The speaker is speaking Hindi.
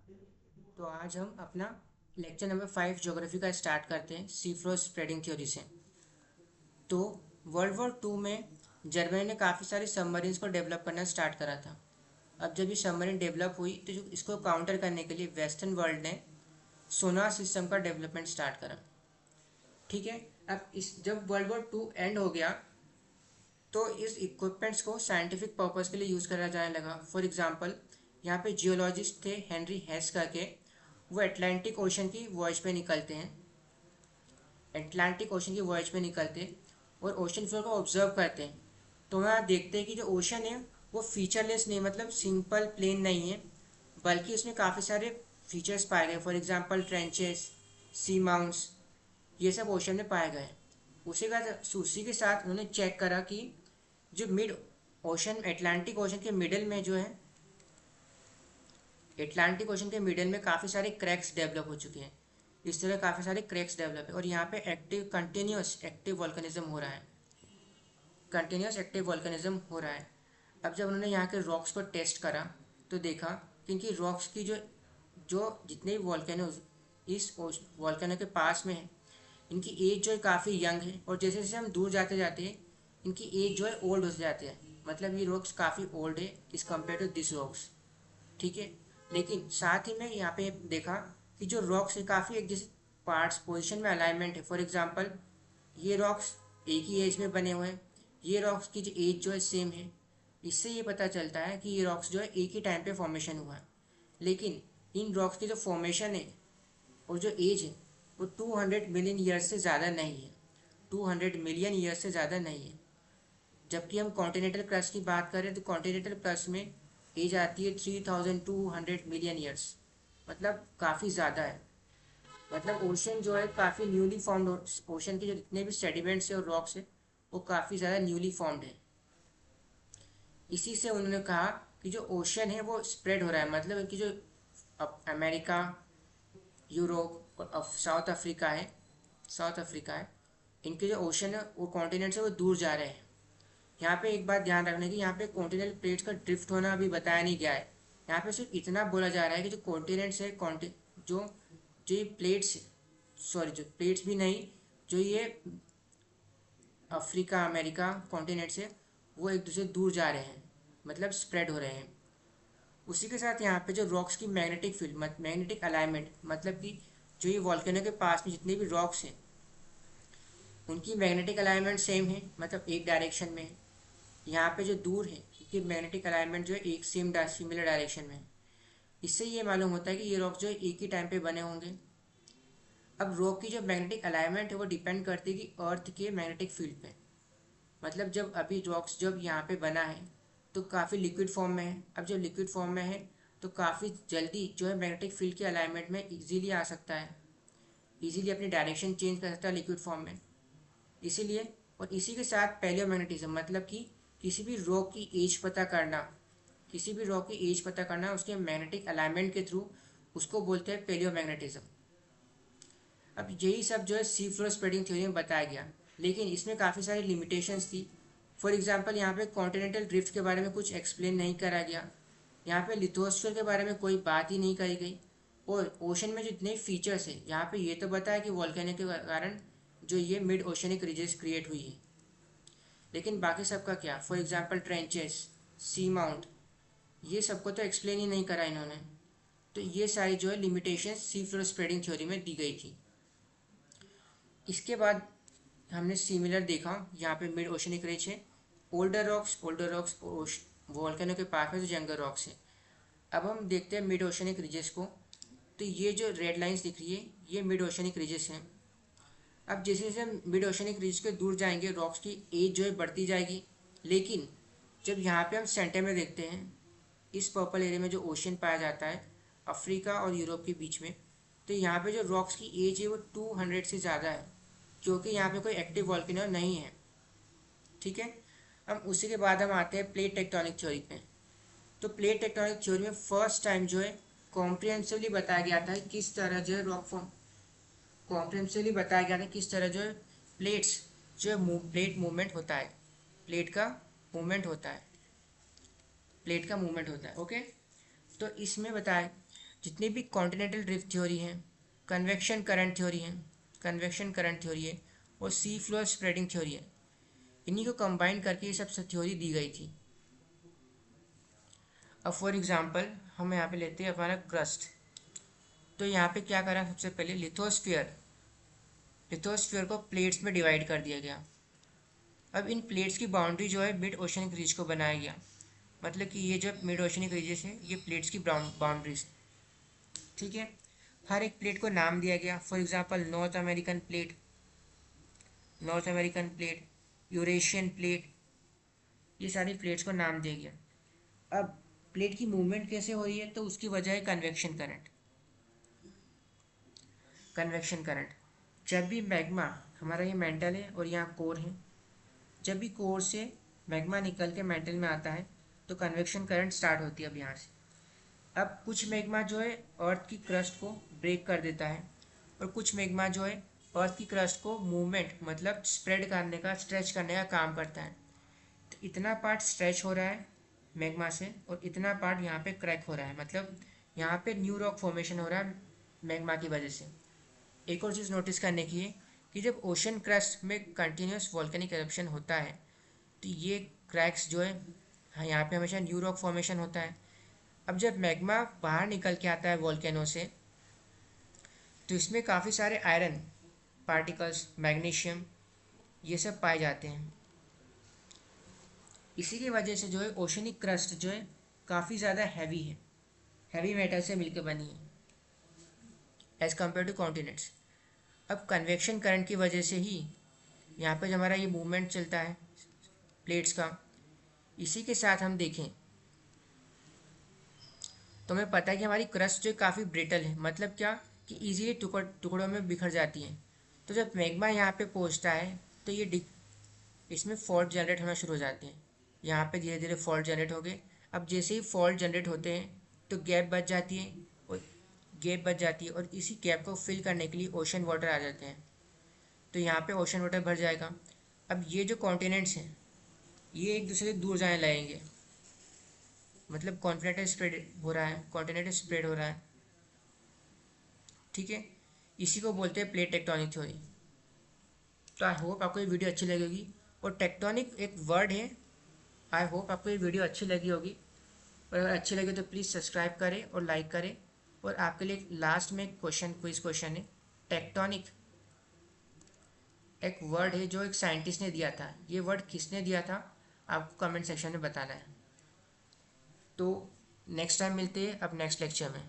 तो आज हम अपना लेक्चर नंबर 5 ज्योग्राफी का स्टार्ट करते हैं सी फ्लोर स्प्रेडिंग थ्योरी से। तो वर्ल्ड वॉर 2 में जर्मनी ने काफ़ी सारे सबमरीन्स को डेवलप करना स्टार्ट करा था। अब जब ये सबमरीन डेवलप हुई तो जो इसको काउंटर करने के लिए वेस्टर्न वर्ल्ड ने सोनार सिस्टम का डेवलपमेंट स्टार्ट करा। ठीक है। अब इस जब वर्ल्ड वॉर 2 एंड हो गया तो इस इक्विपमेंट्स को साइंटिफिक पर्पज़ के लिए यूज़ करा जाने लगा। फॉर एग्जांपल यहाँ पे जियोलॉजिस्ट थे हेनरी हेस करके, वो अटलांटिक ओशन की वॉयज पे निकलते हैं, अटलांटिक ओशन की वॉयज पे निकलते और ओशन फ्लोर को ऑब्जर्व करते हैं। तो वहाँ देखते हैं कि जो ओशन है वो फीचरलेस नहीं, मतलब सिंपल प्लेन नहीं है, बल्कि उसमें काफ़ी सारे फीचर्स पाए गए। For example trenches, sea mounts, ये सब ओशन में पाए गए। उसी के साथ उन्होंने चेक करा कि जो मिड ओशन अटलांटिक ओशन के मिडल में जो है, अटलांटिक ओशन के मिडल में काफ़ी सारे क्रैक्स डेवलप हो चुके हैं। इस तरह काफ़ी सारे क्रैक्स डेवलप है और यहाँ पे एक्टिव कंटिन्यूस एक्टिव वॉल्केनिज्म हो रहा है, कंटिन्यूस एक्टिव वॉल्केनिज्म हो रहा है। अब जब उन्होंने यहाँ के रॉक्स को टेस्ट करा तो देखा कि इनकी रॉक्स की जो जो जितने भी वॉल्केनो इस वॉल्केनो के पास में है, इनकी एज जो है काफ़ी यंग है, और जैसे जैसे हम दूर जाते जाते हैं इनकी एज जो है ओल्ड हो जाते हैं। मतलब ये रॉक्स काफ़ी ओल्ड है is compare to this rocks. ठीक है। लेकिन साथ ही में यहाँ पे देखा कि जो रॉक्स है काफ़ी एक जैसे पार्ट्स पोजीशन में अलाइनमेंट है। फॉर एग्जांपल ये रॉक्स एक ही एज में बने हुए हैं, ये रॉक्स की जो एज जो है सेम है। इससे ये पता चलता है कि ये रॉक्स जो है एक ही टाइम पे फॉर्मेशन हुआ है। लेकिन इन रॉक्स की जो फॉर्मेशन है और जो एज है वो 200 मिलियन ईयर्स से ज़्यादा नहीं है, 200 मिलियन ईयर्स से ज़्यादा नहीं है। जबकि हम कॉन्टिनेंटल क्रस्ट की बात करें तो कॉन्टिनेंटल क्रस्ट में एज आती है 3200 मिलियन ईयर्स, मतलब काफ़ी ज़्यादा है। मतलब ओशन जो है काफ़ी न्यूली फॉर्म्ड, ओशन के जो जितने भी सेडिमेंट्स है और रॉक्स है वो काफ़ी ज़्यादा न्यूली फॉर्म्ड है। इसी से उन्होंने कहा कि जो ओशन है वो स्प्रेड हो रहा है, मतलब इनकी जो अमेरिका, यूरोप और साउथ अफ्रीका है, इनके जो ओशन है वो कॉन्टिनेंट से वो दूर जा रहे हैं। यहाँ पे एक बात ध्यान रखने की, यहाँ पे कॉन्टिनेंटल प्लेट्स का ड्रिफ्ट होना अभी बताया नहीं गया है। यहाँ पे सिर्फ इतना बोला जा रहा है कि जो कॉन्टिनेंट्स है जो जो ये प्लेट्स, सॉरी जो प्लेट्स भी नहीं, जो ये अफ्रीका अमेरिका कॉन्टिनेंट से वो एक दूसरे दूर जा रहे हैं, मतलब स्प्रेड हो रहे हैं। उसी के साथ यहाँ पे जो रॉक्स की मैग्नेटिक फील्ड, मैग्नेटिक अलाइनमेंट, मतलब कि जो ये वॉल्केनो के पास में जितने भी रॉक्स हैं उनकी मैग्नेटिक अलाइनमेंट सेम है, मतलब एक डायरेक्शन में है। यहाँ पे जो दूर है कि मैग्नेटिक अलाइनमेंट जो है एक सिमिलर डायरेक्शन में है। इससे ये मालूम होता है कि ये रॉक जो है एक ही टाइम पे बने होंगे। अब रॉक की जो मैग्नेटिक अलाइनमेंट है वो डिपेंड करती है कि अर्थ के मैग्नेटिक फील्ड पे। मतलब जब अभी रॉक्स जब यहाँ पे बना है तो काफ़ी लिक्विड फॉर्म में है। अब जब लिक्विड फॉर्म में है तो काफ़ी जल्दी जो है मैग्नेटिक फील्ड के अलाइनमेंट में इजीली आ सकता है, इजीली अपनी डायरेक्शन चेंज कर सकता है लिक्विड फॉर्म में। इसीलिए, और इसी के साथ पैलियोमैग्नेटिज्म, मतलब कि किसी भी रॉक की एज पता करना, किसी भी रॉक की एज पता करना उसके मैग्नेटिक अलाइनमेंट के थ्रू, उसको बोलते हैं पैलियोमैग्नेटिज्म। अब यही सब जो है सी फ्लोर स्प्रेडिंग थ्योरी में बताया गया, लेकिन इसमें काफ़ी सारी लिमिटेशंस थी। फॉर एग्जांपल यहाँ पे कॉन्टिनेंटल ड्रिफ्ट के बारे में कुछ एक्सप्लेन नहीं करा गया, यहाँ पे लिथोस्फीयर के बारे में कोई बात ही नहीं करी गई, और ओशन में जो जितने फीचर्स है यहाँ पे ये तो बताया कि वॉल्केनो के कारण जो ये मिड ओशनिक रीजेस क्रिएट हुई है, लेकिन बाकी सबका क्या, for example trenches, sea mount, ये सबको तो एक्सप्लेन ही नहीं करा इन्होंने। तो ये सारी जो है limitations sea floor spreading theory में दी गई थी। इसके बाद हमने सिमिलर देखा, यहाँ पे मिड ओशनिक रिज है, ओल्डर रॉक्स वोल्केनो के पास में जो यंगर रॉक्स है। अब हम देखते हैं मिड ओशनिक रिजेस को। तो ये जो रेड लाइंस दिख रही है ये मिड ओशनिक रिजेस हैं। अब जैसे जैसे हम मिड ओशनिक रिज के दूर जाएंगे रॉक्स की एज जो है बढ़ती जाएगी, लेकिन जब यहाँ पे हम सेंटर में देखते हैं, इस पर्पल एरिया में जो ओशन पाया जाता है अफ्रीका और यूरोप के बीच में, तो यहाँ पे जो रॉक्स की एज है वो 200 से ज़्यादा है, क्योंकि यहाँ पे कोई एक्टिव वॉल्केनो नहीं है। ठीक है। हम उसी के बाद हम आते हैं प्लेट टेक्टोनिक थ्योरी पे। तो प्लेट टेक्टोनिक थ्योरी में फर्स्ट टाइम जो है कॉम्प्रिहेंसिवली बताया गया था किस तरह जो है रॉक फॉर्म, कॉम्प्रिहेंसिवली बताया गया था किस तरह जो है प्लेट्स जो है प्लेट मूवमेंट होता है, प्लेट का मूवमेंट होता है, प्लेट का मूवमेंट होता है। ओके। तो इसमें बताया जितनी भी कॉन्टिनेंटल ड्रिफ्ट थ्योरी हैं, कन्वेक्शन करंट थ्योरी है और सी फ्लोर स्प्रेडिंग थ्योरी है, इन्हीं को कंबाइन करके ये सब थ्योरी दी गई थी। अब फॉर एग्जांपल हम यहाँ पे लेते हैं हमारा क्रस्ट। तो यहाँ पे क्या करा, सबसे पहले लिथोस्फीयर को प्लेट्स में डिवाइड कर दिया गया। अब इन प्लेट्स की बाउंड्री जो है मिड ओशनिक रीज को बनाया गया, मतलब कि ये जो मिड ओशनिक रीजेस है ये प्लेट्स की बाउंड्रीज, ठीक है। हर एक प्लेट को नाम दिया गया। For example north American plate, Eurasian plate, ये सारी प्लेट्स को नाम दिया गया। अब प्लेट की मूवमेंट कैसे हो रही है, तो उसकी वजह है कन्वेक्शन करंट। जब भी मैग्मा, हमारा ये मेंटल है और यहाँ कोर है, जब भी कोर से मैग्मा निकल के मेंटल में आता है तो कन्वेक्शन करंट स्टार्ट होती है अब यहाँ से। अब कुछ मैग्मा जो है अर्थ की क्रस्ट को ब्रेक कर देता है और कुछ मैग्मा जो है अर्थ की क्रस्ट को मूवमेंट मतलब स्ट्रेच करने का काम करता है। तो इतना पार्ट स्ट्रेच हो रहा है मैग्मा से और इतना पार्ट यहाँ पे क्रैक हो रहा है, मतलब यहाँ पे न्यू रॉक फॉर्मेशन हो रहा है मैग्मा की वजह से। एक और चीज़ नोटिस करने की है कि जब ओशन क्रस्ट में कंटिन्यूस वॉल्केनिक एरप्शन होता है तो ये क्रैक्स जो है, हाँ, यहाँ पे हमेशा न्यू रॉक फॉर्मेशन होता है। अब जब मैग्मा बाहर निकल के आता है वॉल्केनो से तो इसमें काफ़ी सारे आयरन पार्टिकल्स, मैग्नीशियम, ये सब पाए जाते हैं। इसी की वजह से जो है ओशनिक क्रस्ट जो है काफ़ी ज़्यादा हैवी है, हैवी मेटल से मिलकर बनी है एज़ कम्पेयर टू कॉन्टिनेंट्स। अब कन्वेक्शन करंट की वजह से ही यहाँ पे जो हमारा ये मूवमेंट चलता है प्लेट्स का, इसी के साथ हम देखें तो हमें पता है कि हमारी क्रस्ट जो काफ़ी ब्रिटल है, मतलब क्या कि इजीली टुकड़ों में बिखर जाती है। तो जब मैग्मा यहाँ पे पहुँचता है तो ये इसमें फॉल्ट जनरेट होना शुरू हो जाते हैं। यहाँ पे धीरे धीरे फॉल्ट जनरेट हो गए। अब जैसे ही फॉल्ट जनरेट होते हैं तो गैप बच जाती है और इसी गैप को फिल करने के लिए ओशन वाटर आ जाते हैं। तो यहाँ पे ओशन वाटर भर जाएगा। अब ये जो कॉन्टिनेंट्स हैं ये एक दूसरे से दूर जाने लगेंगे, मतलब कॉन्टिनेंटल स्प्रेड हो रहा है, ठीक है। इसी को बोलते हैं प्लेट टेक्टोनिक थ्योरी। तो आई होप आपको ये वीडियो अच्छी लगेगी। और टेक्टोनिक एक वर्ड है, आई होप आपको ये वीडियो अच्छी लगी होगी। और अगर अच्छी लगे तो प्लीज़ सब्सक्राइब करें और लाइक करें। और आपके लिए लास्ट में क्विज क्वेश्चन है। टेक्टोनिक एक वर्ड है जो एक साइंटिस्ट ने दिया था, ये वर्ड किसने दिया था आपको कमेंट सेक्शन में बताना है। तो नेक्स्ट टाइम मिलते हैं अब नेक्स्ट लेक्चर में।